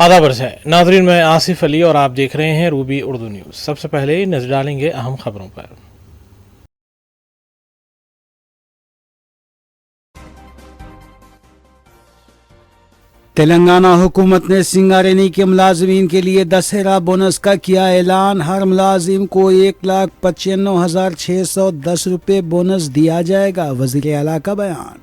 آداب عرض ہے ناظرین، میں آصف علی اور آپ دیکھ رہے ہیں روبی اردو نیوز۔ سب سے پہلے نظر ڈالیں گے اہم خبروں پر۔ تلنگانہ حکومت نے سنگاریڈی کے ملازمین کے لیے دسہرہ بونس کا کیا اعلان۔ ہر ملازم کو 1,95,610 روپے بونس دیا جائے گا، وزیر اعلیٰ کا بیان۔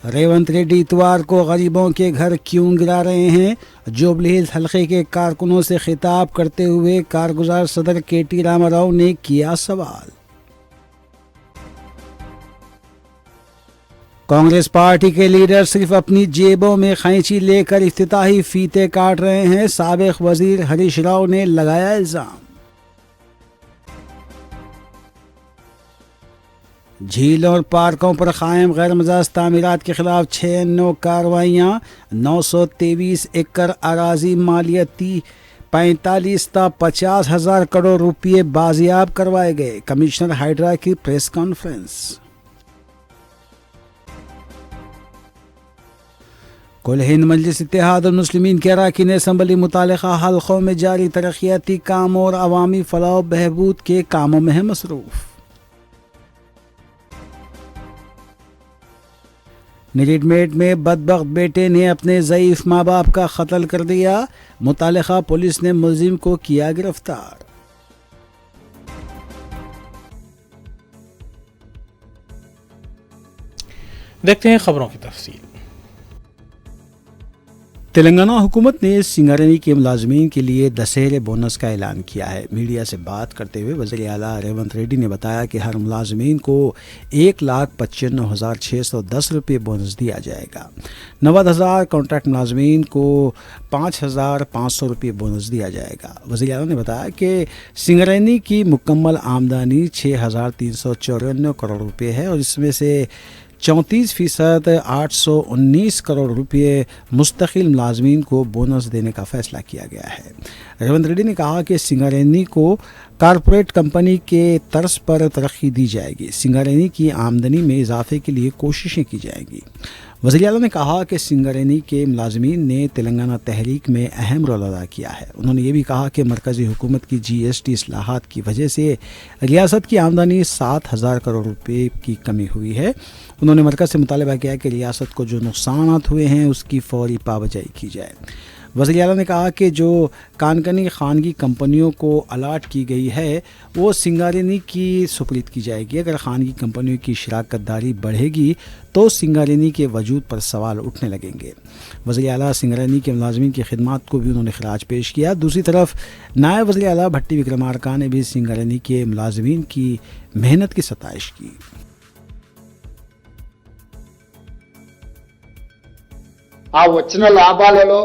ریونت ریڈی اتوار کو غریبوں کے گھر کیوں گرا رہے ہیں؟ جوبلی ہلز حلقے کے کارکنوں سے خطاب کرتے ہوئے کارگزار صدر کے ٹی راما راؤ نے کیا سوال۔ کانگریس پارٹی کے لیڈر صرف اپنی جیبوں میں قینچی لے کر افتتاحی فیتے کاٹ رہے ہیں، سابق وزیر ہریش راؤ نے لگایا الزام۔ جھیلوں اور پارکوں پر قائم غیر مجاز تعمیرات کے خلاف 96 کارروائیاں، 923 ایکڑ اراضی مالیاتی 45 تا 50 ہزار کروڑ روپے بازیاب کروائے گئے، کمشنر ہائیڈرا کی پریس کانفرنس۔ کل ہند مجلس اتحاد المسلمین کے اراکین اسمبلی متعلقہ حلقوں میں جاری ترقیاتی کاموں اور عوامی فلاح و بہبود کے کاموں میں ہیں مصروف۔ نریٹ میٹ میں بدبخت بیٹے نے اپنے ضعیف ماں باپ کا قتل کر دیا، متعلقہ پولیس نے ملزم کو کیا گرفتار۔ دیکھتے ہیں خبروں کی تفصیل۔ تلنگانہ حکومت نے سنگاریڈی کے ملازمین کے لیے دسہرے بونس کا اعلان کیا ہے۔ میڈیا سے بات کرتے ہوئے وزیر اعلیٰ ریونت ریڈی نے بتایا کہ ہر ملازمین کو 1,95,610 روپے بونس دیا جائے گا۔ 90,000 کانٹریکٹ ملازمین کو 5,500 روپے بونس دیا جائے گا۔ وزیر اعلیٰ نے بتایا کہ سنگاریڈی کی مکمل آمدنی 6,394 کروڑ روپے ہے اور اس میں سے 34% 819 کروڑ روپے مستقل ملازمین کو بونس دینے کا فیصلہ کیا گیا ہے۔ ریونت ریڈی نے کہا کہ سنگاریڈی کو کارپوریٹ کمپنی کے طرز پر ترقی دی جائے گی، سنگاریڈی کی آمدنی میں اضافے کے لیے کوششیں کی جائیں گی۔ وزیر اعلیٰ نے کہا کہ سنگاریڈی کے ملازمین نے تلنگانہ تحریک میں اہم رول ادا کیا ہے۔ انہوں نے یہ بھی کہا کہ مرکزی حکومت کی GST اصلاحات کی وجہ سے ریاست کی آمدنی 7,000 کروڑ روپے کی کمی ہوئی ہے۔ انہوں نے مرکز سے مطالبہ کیا کہ ریاست کو جو نقصانات ہوئے ہیں اس کی فوری پابجائی کی جائے۔ وزیر اعلیٰ نے کہا کہ جو کانکنی خانگی کمپنیوں کو الاٹ کی گئی ہے وہ سنگاریڈی کی سپرد کی جائے گی۔ اگر خانگی کمپنیوں کی شراکت داری بڑھے گی تو سنگاریڈی کے وجود پر سوال اٹھنے لگیں گے۔ وزیر اعلیٰ سنگاریڈی کے ملازمین کی خدمات کو بھی انہوں نے خراج پیش کیا۔ دوسری طرف نائب وزیر اعلیٰ بھٹی وکرمارکا نے بھی سنگاریڈی کے ملازمین کی محنت کی ستائش کی۔ ఆ వచ్చిన లాభాలలో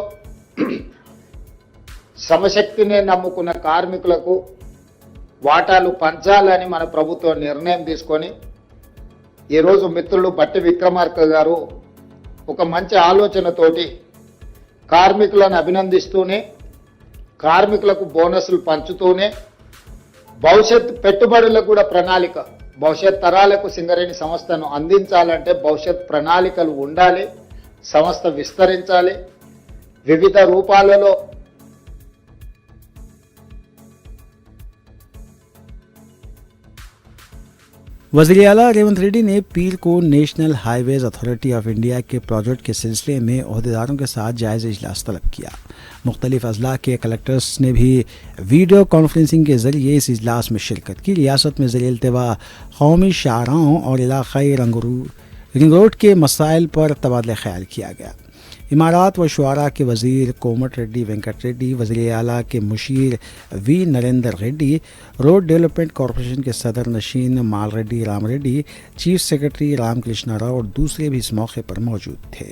శ్రమశక్తిని నమ్ముకున్న కార్మికులకు వాటాలు పంచాలని మన ప్రభుత్వం నిర్ణయం తీసుకొని ఈరోజు మిత్రులు బట్టి విక్రమార్క గారు ఒక మంచి ఆలోచనతోటి కార్మికులను అభినందిస్తూనే కార్మికులకు బోనస్లు పంచుతూనే భవిష్యత్ పెట్టుబడులకు కూడా ప్రణాళిక, భవిష్యత్ తరాలకు సింగరేణి సంస్థను అందించాలంటే భవిష్యత్ ప్రణాళికలు ఉండాలి, సంస్థ విస్తరించాలి, వివిధ రూపాలలో وزیر اعلیٰ ریونت ریڈی نے پیر کو national high ways authority of India کے پروجیکٹ کے سلسلے میں عہدیداروں کے ساتھ جائزہ اجلاس طلب کیا۔ مختلف اضلاع کے کلکٹرز نے بھی ویڈیو کانفرنسنگ کے ذریعے اس اجلاس میں شرکت کی۔ ریاست میں زیر التواء قومی شاہراہوں اور علاقائی رنگ روڈ کے مسائل پر تبادلہ خیال کیا گیا۔ امارات و شعراء کے وزیر کومٹ ریڈی وینکٹ ریڈی، وزیر اعلیٰ کے مشیر V Narendra Reddy, road development corporation کے صدر نشین مال ریڈی رام ریڈی، چیف سیکرٹری رام کرشنا راؤ اور دوسرے بھی اس موقع پر موجود تھے۔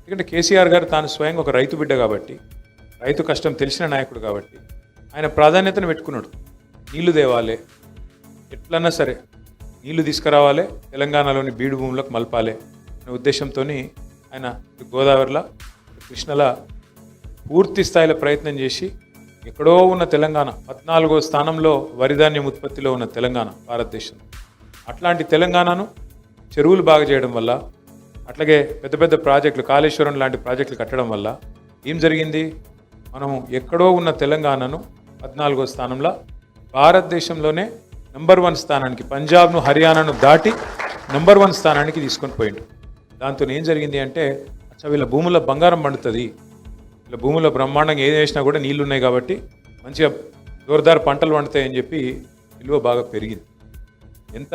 ఎందుకంటే కేసీఆర్ గారు తాను స్వయంగా ఒక రైతు బిడ్డ కాబట్టి, రైతు కష్టం తెలిసిన నాయకుడు కాబట్టి ఆయన ప్రాధాన్యతను పెట్టుకున్నాడు. నీళ్లు తేవాలి, ఎట్లన్నా సరే నీళ్లు తీసుకురావాలి, తెలంగాణలోని బీడు భూములకు మలపాలి అనే ఉద్దేశంతో ఆయన గోదావరిలో కృష్ణలా పూర్తి స్థాయిలో ప్రయత్నం చేసి ఎక్కడో ఉన్న తెలంగాణ 14వ స్థానంలో వరిధాన్యం ఉత్పత్తిలో ఉన్న తెలంగాణ భారతదేశం, అట్లాంటి తెలంగాణను చెరువులు బాగా చేయడం వల్ల, అట్లాగే పెద్ద పెద్ద ప్రాజెక్టులు కాళేశ్వరం లాంటి ప్రాజెక్టులు కట్టడం వల్ల ఏం జరిగింది, మనం ఎక్కడో ఉన్న తెలంగాణను 14వ స్థానంలో భారతదేశంలోనే నంబర్ 1 స్థానానికి, పంజాబ్ను హర్యానాను దాటి నంబర్ 1 స్థానానికి తీసుకొని పోయిండు. దాంతో ఏం జరిగింది అంటే వీళ్ళ భూముల బంగారం పండుతుంది, వీళ్ళ భూముల బ్రహ్మాండంగా ఏం వేసినా కూడా నీళ్లు ఉన్నాయి కాబట్టి మంచిగా జోరుదారు పంటలు పండుతాయని చెప్పి విలువ బాగా పెరిగింది. ఎంత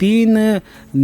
3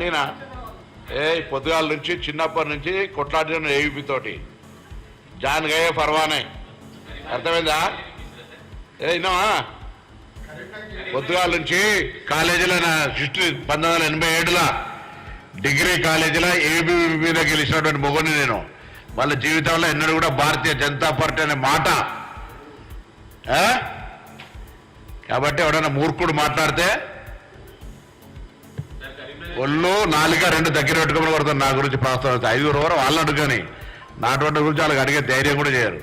నేనా పొద్దుగాల నుంచి చిన్నప్పటి నుంచి కొట్లాడిన ఏవీపీ తోటి జాన్ గయే పర్వానే అర్థమైందా? ఇన్నావా? పొద్దుగాల నుంచి కాలేజీలో నా 1987లో డిగ్రీ కాలేజీలో ఏబీపీ మీద గెలిచినటువంటి మొగని నేను. వాళ్ళ జీవితంలో ఎన్నడూ కూడా భారతీయ జనతా పార్టీ అనే మాట. కాబట్టి ఎవడన్నా మూర్ఖుడు మాట్లాడితే ఒళ్ళు నాలుక 2 దగ్గర పెట్టుకోమని కొడతాను. నా గురించి ప్రస్తావన 5 వరకు వాళ్ళు అడుగుని నాటువంటి గురించి వాళ్ళకి అడిగే ధైర్యం కూడా చేయరు.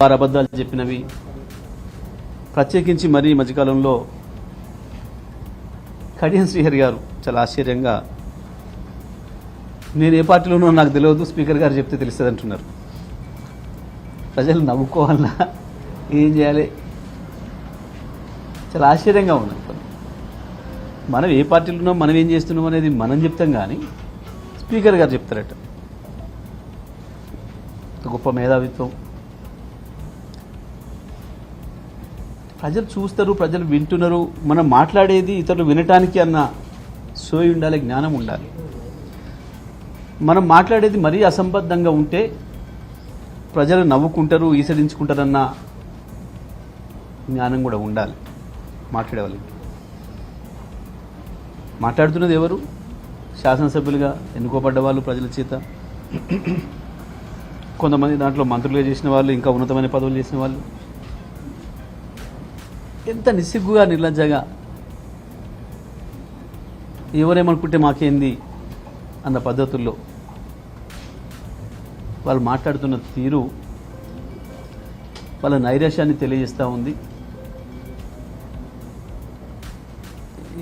వారు అబద్ధాలు చెప్పినవి, ప్రత్యేకించి మరీ మధ్యకాలంలో కడియం శ్రీహరి గారు చాలా ఆశ్చర్యంగా, నేను ఏ పార్టీలోనో నాకు తెలియదు, స్పీకర్ గారు చెప్తే తెలుస్తుంది అంటున్నారు. ప్రజలు నవ్వుకోవాలన్నా ఏం చేయాలి? చాలా ఆశ్చర్యంగా ఉన్నది. మనం ఏ పార్టీలో ఉన్నాం, మనం ఏం చేస్తున్నాం అనేది మనం చెప్తాం, కానీ స్పీకర్ గారు చెప్తారట. గొప్ప మేధావిత్వం. ప్రజలు చూస్తారు, ప్రజలు వింటున్నారు. మనం మాట్లాడేది ఇతరులు వినటానికి అన్న సోయి ఉండాలి, జ్ఞానం ఉండాలి. మనం మాట్లాడేది మరీ అసంబద్ధంగా ఉంటే ప్రజలు నవ్వుకుంటారు, ఈసడించుకుంటారన్న జ్ఞానం కూడా ఉండాలి మాట్లాడే వాళ్ళకి. మాట్లాడుతున్నది ఎవరు? శాసనసభ్యులుగా ఎన్నుకోబడ్డ వాళ్ళు ప్రజల చేత. కొంతమంది దాంట్లో మంత్రులుగా చేసిన వాళ్ళు, ఇంకా ఉన్నతమైన పదవులు చేసిన వాళ్ళు. ఎంత నిస్సిగ్గుగా, నిర్లజ్జగా, ఎవరేమనుకుంటే మాకేంది అన్న పద్ధతుల్లో వాళ్ళు మాట్లాడుతున్న తీరు వాళ్ళ నైరాశ్యాన్ని తెలియజేస్తూ ఉంది.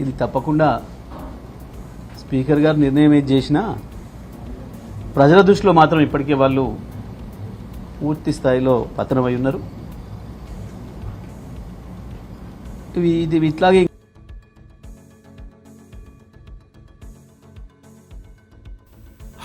ఇది తప్పకుండా స్పీకర్ గారు నిర్ణయం ఏది చేసినా ప్రజల దృష్టిలో మాత్రం ఇప్పటికే వాళ్ళు పూర్తి స్థాయిలో పతనమై ఉన్నారు. ఇది ఇట్లాగే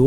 2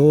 2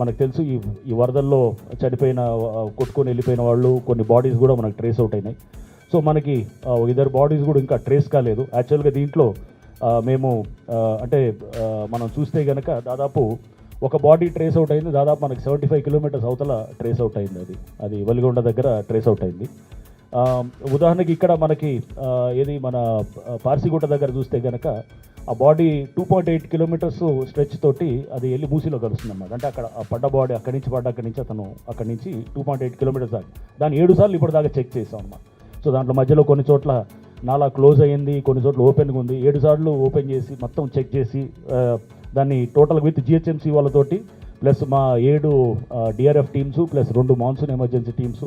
మనకు తెలుసు ఈ వరదల్లో చనిపోయిన కొట్టుకొని వెళ్ళిపోయిన వాళ్ళు కొన్ని బాడీస్ కూడా మనకు ట్రేస్ అవుట్ అయినాయి. సో మనకి ఇద్దరు బాడీస్ కూడా ఇంకా ట్రేస్ కాలేదు. యాక్చువల్గా దీంట్లో మేము అంటే మనం చూస్తే కనుక దాదాపు ఒక బాడీ ట్రేస్ అవుట్ అయింది, దాదాపు మనకి 75 కిలోమీటర్స్ అవతల ట్రేస్ అవుట్ అయింది. అది వలిగొండ దగ్గర ట్రేస్ అవుట్ అయింది. ఉదాహరణకి ఇక్కడ మనకి ఏది మన పార్సిగుట్ట దగ్గర చూస్తే కనుక ఆ బాడీ 2.8 కిలోమీటర్స్ స్ట్రెచ్ తోటి అది వెళ్ళి మూసీలో కలుస్తుంది అన్నమాట. అంటే అక్కడ పడ్డ బాడీ అక్కడి నుంచి అతను అక్కడి నుంచి 2.8 కిలోమీటర్స్ దాకా దాన్ని 7 సార్లు ఇప్పటిదాకా చెక్ చేసాం అన్నమాట. సో దాంట్లో మధ్యలో కొన్ని చోట్ల నాలా క్లోజ్ అయ్యింది, కొన్ని చోట్ల ఓపెన్గా ఉంది. 7 సార్లు ఓపెన్ చేసి మొత్తం చెక్ చేసి దాన్ని టోటల్ విత్ జిహెచ్ఎంసీ వాళ్ళతోటి ప్లస్ మా 7 DRF teams plus 2 monsoon emergency teams.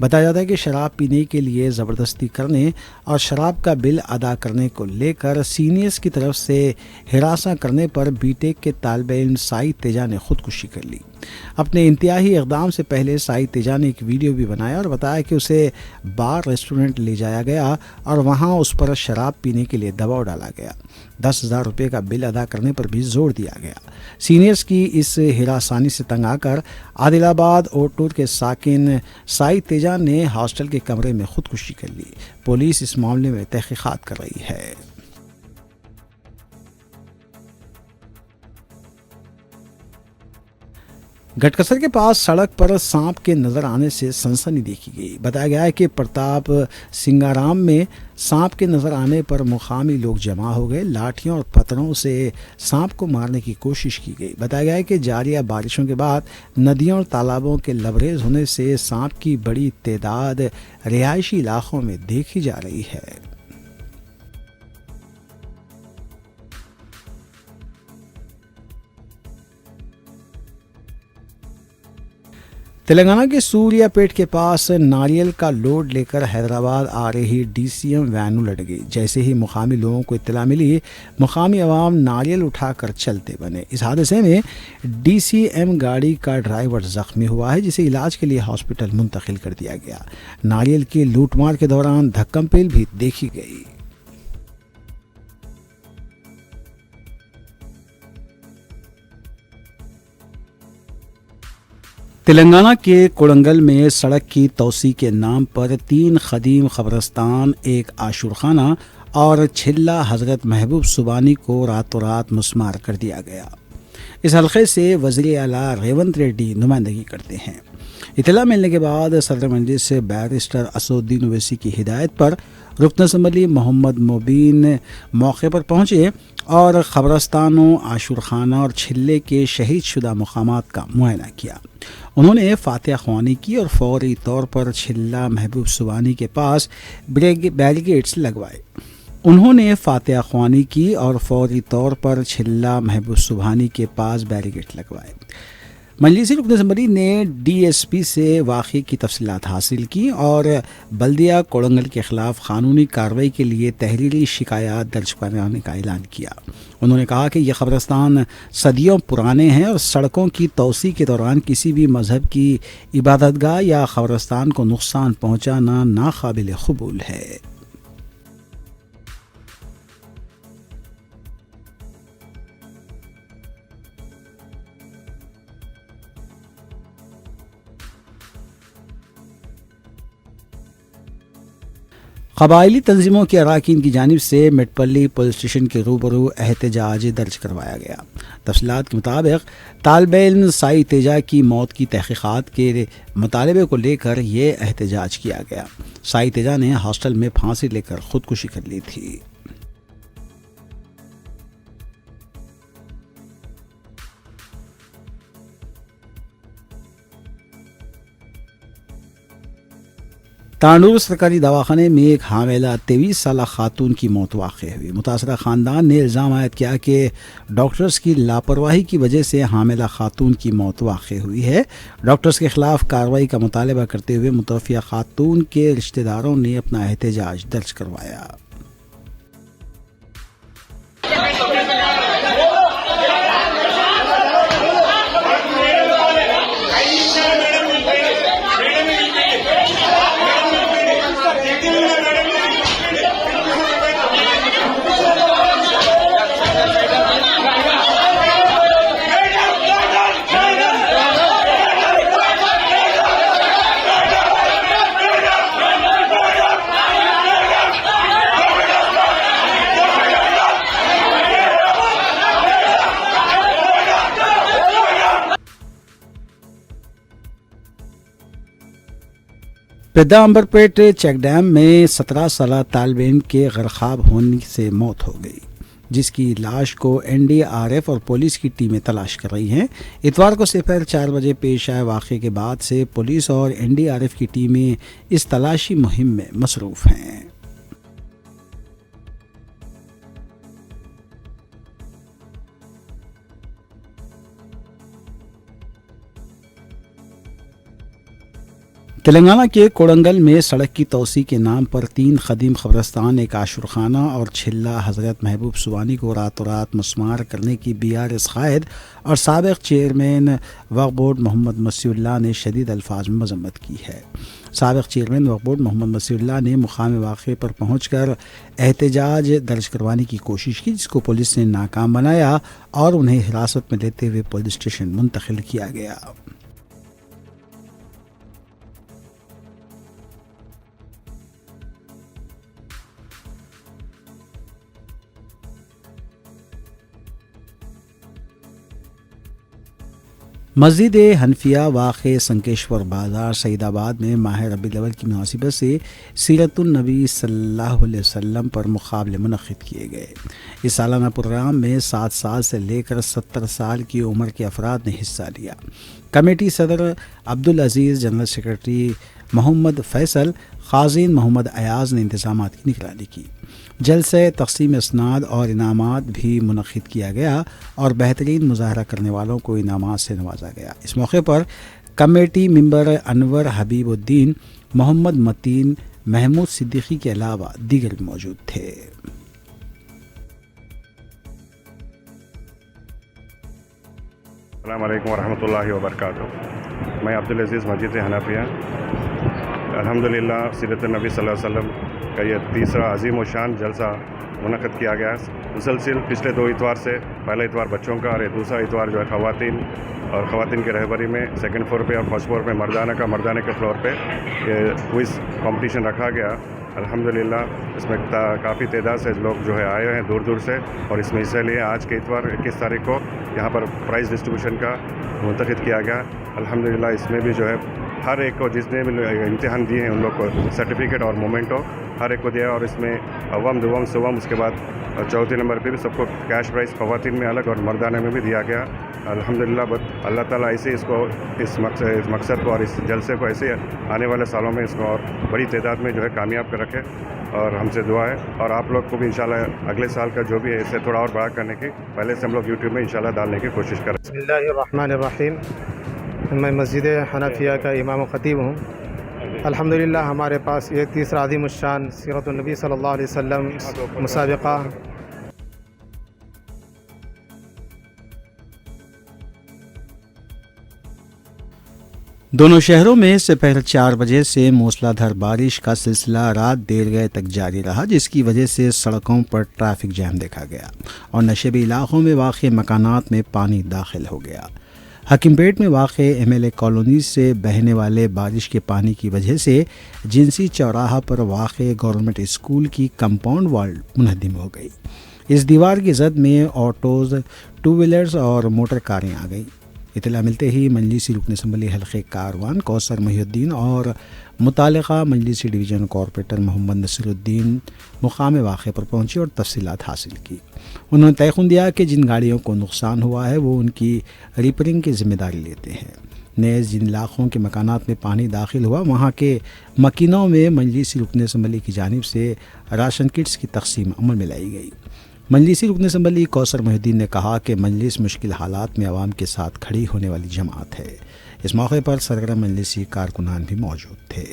بتایا جاتا ہے کہ شراب پینے کے لیے زبردستی کرنے اور شراب کا بل ادا کرنے کو لے کر سینئرز کی طرف سے ہراساں کرنے پر بی ٹیک کے طالب علم سعید تیجا نے خودکشی کر لی۔ اپنے انتہائی اقدام سے پہلے سعید تیجا نے ایک ویڈیو بھی بنایا اور بتایا کہ اسے بار ریسٹورنٹ لے جایا گیا اور وہاں اس پر شراب پینے کے لیے دباؤ ڈالا گیا۔ 10,000 روپے کا بل ادا کرنے پر بھی زور دیا گیا۔ سینئرز کی اس ہراسانی سے تنگ آ کر عادل آباد اوٹور کے ساکن سعید تیجا نے ہاسٹل کے کمرے میں خودکشی کر لی۔ پولیس اس معاملے میں تحقیقات کر رہی ہے۔ گٹکسر کے پاس سڑک پر سانپ کے نظر آنے سے سنسنی دیکھی گئی۔ بتایا گیا ہے کہ پرتاپ سنگارام میں سانپ کے نظر آنے پر مقامی لوگ جمع ہو گئے۔ لاٹھیوں اور پتھروں سے سانپ کو مارنے کی کوشش کی گئی۔ بتایا گیا ہے کہ جاریہ بارشوں کے بعد ندیوں اور تالابوں کے لبریز ہونے سے سانپ کی بڑی تعداد رہائشی علاقوں میں دیکھی جا رہی ہے۔ تلنگانہ کے سوریا پیٹ کے پاس ناریل کا لوڈ لے کر حیدرآباد آ رہی ڈی سی ایم وین الٹ گئی۔ جیسے ہی مقامی لوگوں کو اطلاع ملی، مقامی عوام ناریل اٹھا کر چلتے بنے۔ اس حادثے میں ڈی سی ایم گاڑی کا ڈرائیور زخمی ہوا ہے، جسے علاج کے لیے ہاسپٹل منتقل کر دیا گیا۔ ناریل کی لوٹ مار کے دوران دھکم پیل بھی دیکھی گئی۔ تلنگانہ کے کولنگل میں سڑک کی توسیع کے نام پر 3 قدیم قبرستان، ایک عاشورخانہ اور چھلا حضرت محبوب سبحانی کو راتوں رات مسمار کر دیا گیا۔ اس حلقے سے وزیر اعلیٰ ریونت ریڈی نمائندگی کرتے ہیں۔ اطلاع ملنے کے بعد صدر مجلس سے بیرسٹر اسدالدین اویسی کی ہدایت پر رکن اسمبلی محمد مبین موقع پر پہنچے اور قبرستانوں، عاشورخانہ اور چھلے کے شہید شدہ مقامات کا معائنہ کیا۔ انہوں نے فاتحہ خوانی کی اور فوری طور پر چھلا محبوب سبحانی کے پاس بیریکیڈز لگوائے۔ مجلسی رکن اسمبلی نے ڈی ایس پی سے واقعے کی تفصیلات حاصل کی اور بلدیہ کولنگل کے خلاف قانونی کارروائی کے لیے تحریری شکایات درج کرانے کا اعلان کیا۔ انہوں نے کہا کہ یہ قبرستان صدیوں پرانے ہیں اور سڑکوں کی توسیع کے دوران کسی بھی مذہب کی عبادت گاہ یا قبرستان کو نقصان پہنچانا ناقابل قبول ہے۔ قبائلی تنظیموں کے اراکین کی جانب سے مٹپلی پولیس اسٹیشن کے روبرو احتجاج درج کروایا گیا۔ تفصیلات کے مطابق طالب علم سعید تیجا کی موت کی تحقیقات کے مطالبے کو لے کر یہ احتجاج کیا گیا۔ سعید تیجا نے ہاسٹل میں پھانسی لے کر خودکشی کر لی تھی۔ تانڈور سرکاری دواخانے میں ایک حاملہ 23 سالہ خاتون کی موت واقع ہوئی۔ متاثرہ خاندان نے الزام عائد کیا کہ ڈاکٹرز کی لاپرواہی کی وجہ سے حاملہ خاتون کی موت واقع ہوئی ہے۔ ڈاکٹرز کے خلاف کارروائی کا مطالبہ کرتے ہوئے متوفیہ خاتون کے رشتہ داروں نے اپنا احتجاج درج کروایا۔ پیدامبرپیٹ چیک ڈیم میں 17 سالہ طالب علم کے غرقاب ہونے سے موت ہو گئی، جس کی لاش کو این ڈی آر ایف اور پولیس کی ٹیمیں تلاش کر رہی ہیں۔ اتوار کو دوپہر 4 بجے پیش آئے واقعے کے بعد سے پولیس اور این ڈی آر ایف کی ٹیمیں اس تلاشی مہم میں مصروف ہیں۔ تلنگانہ کے کوڑنگل میں سڑک کی توسیع کے نام پر 3 قدیم قبرستان، ایک عاشورخانہ اور چھلا حضرت محبوب سبانی کو راتوں رات مسمار کرنے کی BRS قائد اور سابق چیئرمین وقف بورڈ محمد مسیح اللہ نے شدید الفاظ میں مذمت کی ہے۔ سابق چیئرمین وقف بورڈ محمد مسیح اللہ نے مقام واقعے پر پہنچ کر احتجاج درج کروانے کی کوشش کی، جس کو پولیس نے ناکام بنایا اور انہیں حراست میں لیتے ہوئے پولیس اسٹیشن منتقل کیا گیا۔ مسجد حنفیہ واقع سنکیشور بازار سعید آباد میں ماہ ربیع الاول کی مناسبت سے سیرت النبی صلی اللہ علیہ وسلم پر مقابلے منعقد کیے گئے۔ اس سالانہ پروگرام میں 7 سال سے لے کر 70 سال کی عمر کے افراد نے حصہ لیا۔ کمیٹی صدر عبدالعزیز، جنرل سیکرٹری محمد فیصل، خازن محمد ایاز نے انتظامات کی نگرانی کی۔ جلسہ تقسیم اسناد اور انعامات بھی منعقد کیا گیا اور بہترین مظاہرہ کرنے والوں کو انعامات سے نوازا گیا۔ اس موقع پر کمیٹی ممبر انور حبیب الدین، محمد متین، محمود صدیقی کے علاوہ دیگر بھی موجود تھے۔ السلام علیکم ورحمۃ اللہ وبرکاتہ۔ میں عبدالعزیز مسجد حنفیہ، الحمدللہ سیرت النبی صلی اللہ علیہ وسلم کا یہ تیسرا عظیم و شان جلسہ منعقد کیا گیا۔ مسلسل پچھلے 2 اتوار سے، پہلا اتوار بچوں کا اور یہ دوسرا اتوار جو ہے خواتین کی رہبری میں سیکنڈ فلور پہ اور فرسٹ فلور پہ مردانہ کے فلور پہ یہ کوئز کمپٹیشن رکھا گیا۔ الحمدللہ اس میں کافی تعداد سے لوگ جو ہے آئے ہیں دور دور سے اور اس میں حصہ لیے۔ آج کے اتوار 21 تاریخ کو یہاں پر پرائز ڈسٹریبیوشن کا منتخب کیا گیا۔ الحمدللہ اس میں بھی جو ہے ہر ایک کو، جس نے بھی امتحان دیے ہیں ان لوگ کو سرٹیفکیٹ اور مومنٹو ہر ایک کو دیا، اور اس میں اوم دوم سوم اس کے بعد چوتھے نمبر پہ بھی سب کو کیش پرائز خواتین میں الگ اور مردانہ میں بھی دیا گیا۔ الحمدللہ اللہ تعالیٰ ایسے اس مقصد کو اور اس جلسے کو ایسے آنے والے سالوں میں اس کو اور بڑی تعداد میں جو ہے کامیاب کر رکھے، اور ہم سے دعا ہے، اور آپ لوگ کو بھی انشاءاللہ اگلے سال کا جو بھی ہے اسے تھوڑا اور بڑا کرنے کی پہلے سے ہم لوگ یوٹیوب میں انشاءاللہ ڈالنے کی کوشش کریں۔ بسم اللہ الرحمن الرحیم۔ میں مسجد حنفیہ کا امام و خطیب ہوں۔ الحمدللہ ہمارے پاس یہ تیسرا عظیم الشان سیرت النبی صلی اللہ علیہ وسلم مسابقہ دونوں شہروں میں سپہر 4 بجے سے موسلا دھار بارش کا سلسلہ رات دیر گئے تک جاری رہا، جس کی وجہ سے سڑکوں پر ٹریفک جام دیکھا گیا اور نشیبی علاقوں میں واقع مکانات میں پانی داخل ہو گیا۔ حکیم پیٹ میں واقع MLA کالونی سے بہنے والے بارش کے پانی کی وجہ سے جنسی چوراہا پر واقع گورنمنٹ اسکول کی کمپاؤنڈ وال منہدم ہو گئی۔ اس دیوار کی زد میں آٹوز، 2 ویلرز اور موٹر کاریں آ گئیں۔ اطلاع ملتے ہی مجلسی رکن اسمبلی حلقے کاروان کوثر محی الدین اور متعلقہ مجلسی ڈویژن کارپوریٹر محمد نصیر الدین مقام واقعے پر پہنچے اور تفصیلات حاصل کی۔ انہوں نے تیقن دیا کہ جن گاڑیوں کو نقصان ہوا ہے وہ ان کی ریپیئرنگ کی ذمہ داری لیتے ہیں۔ نیز جن علاقوں کے مکانات میں پانی داخل ہوا وہاں کے مکینوں میں مجلسی رکن اسمبلی کی جانب سے راشن کٹس کی تقسیم عمل میں لائی گئی۔ مجلسی رکن اسمبلی کوثر محی الدین نے کہا کہ مجلس مشکل حالات میں عوام کے ساتھ کھڑی ہونے والی جماعت ہے۔ اس موقع پر سرگرم مجلسی کارکنان بھی موجود تھے۔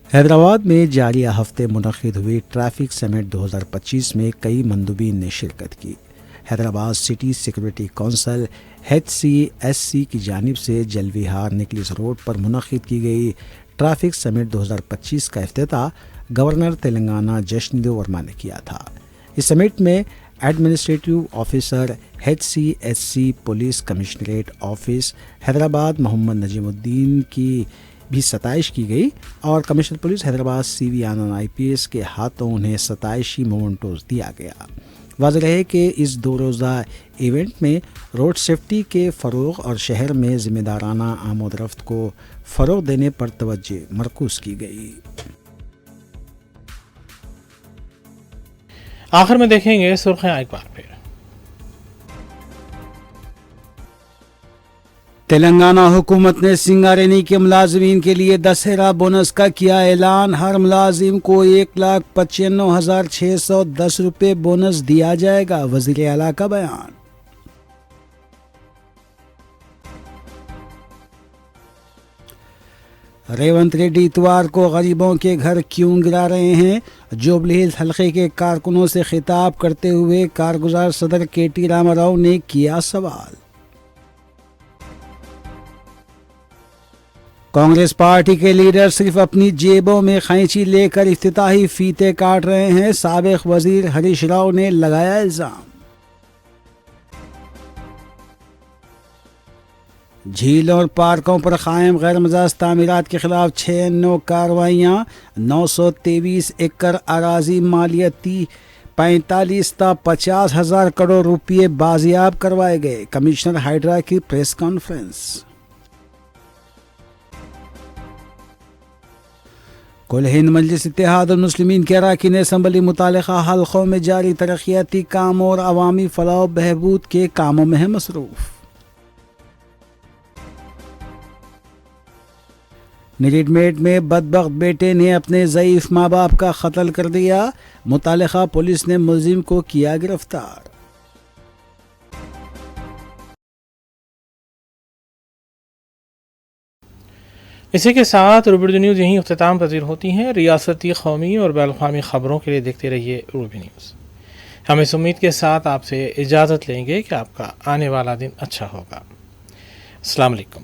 حیدرآباد میں جاریہ ہفتے منعقد ہوئی ٹریفک سمٹ 2025 میں کئی مندوبین نے شرکت کی۔ Hyderabad city security council HCSC کی جانب سے جل وہار نکلس روڈ پر منعقد کی گئی ٹریفک سمٹ 2025 کا افتتاح گورنر تلنگانہ جشن دیو ورما نے کیا تھا۔ اس سمٹ میں administrative officer HCSC police commissionerate office Hyderabad Mohammed Najeemuddin کی بھی ستائش کی گئی اور commissioner police Hyderabad CV Anand IPS کے ہاتھوں انہیں ستائشی مومنٹوز دیا گیا۔ واضح رہے کہ اس 2 روزہ ایونٹ میں روڈ سیفٹی کے فروغ اور شہر میں ذمہ دارانہ آمد و رفت کو فروغ دینے پر توجہ مرکوز کی گئی۔ آخر میں دیکھیں گے سرخیاں ایک بار پھر۔ تلنگانہ حکومت نے سنگارینی کے ملازمین کے لیے دسہرہ بونس کا کیا اعلان. ہر ملازم کو 1,95,610 روپے بونس دیا جائے گا. وزیر اعلیٰ کا بیان. ریونت ریڈی اتوار کو غریبوں کے گھر کیوں گرا رہے ہیں؟ جوبلی ہلز حلقے کے کارکنوں سے خطاب کرتے ہوئے کارگزار صدر کے ٹی راما راؤ نے کیا سوال. کانگریس پارٹی کے لیڈر صرف اپنی جیبوں میں قینچی لے کر افتتاحی فیتے کاٹ رہے ہیں. سابق وزیر ہریش راؤ نے لگایا الزام. جھیلوں اور پارکوں پر قائم غیر مجاز تعمیرات کے خلاف 96 کارروائیاں. 923 ایکڑ اراضی مالیتی 45 تا 50,000 کروڑ روپے بازیاب کروائے گئے. کمشنر ہائیڈرا کی پریس کانفرنس. کل ہند مجلس اتحاد المسلمین کے اراکین اسمبلی متعلقہ حلقوں میں جاری ترقیاتی کاموں اور عوامی فلاح و بہبود کے کاموں میں ہیں مصروف. نریڈ میٹ میں بدبخت بیٹے نے اپنے ضعیف ماں باپ کا قتل کر دیا. متعلقہ پولیس نے ملزم کو کیا گرفتار. اسی کے ساتھ روبی نیوز یہیں اختتام پذیر ہوتی ہیں. ریاستی، قومی اور بین الاقوامی خبروں کے لیے دیکھتے رہیے روبی نیوز. ہم اس امید کے ساتھ آپ سے اجازت لیں گے کہ آپ کا آنے والا دن اچھا ہوگا. السلام علیکم.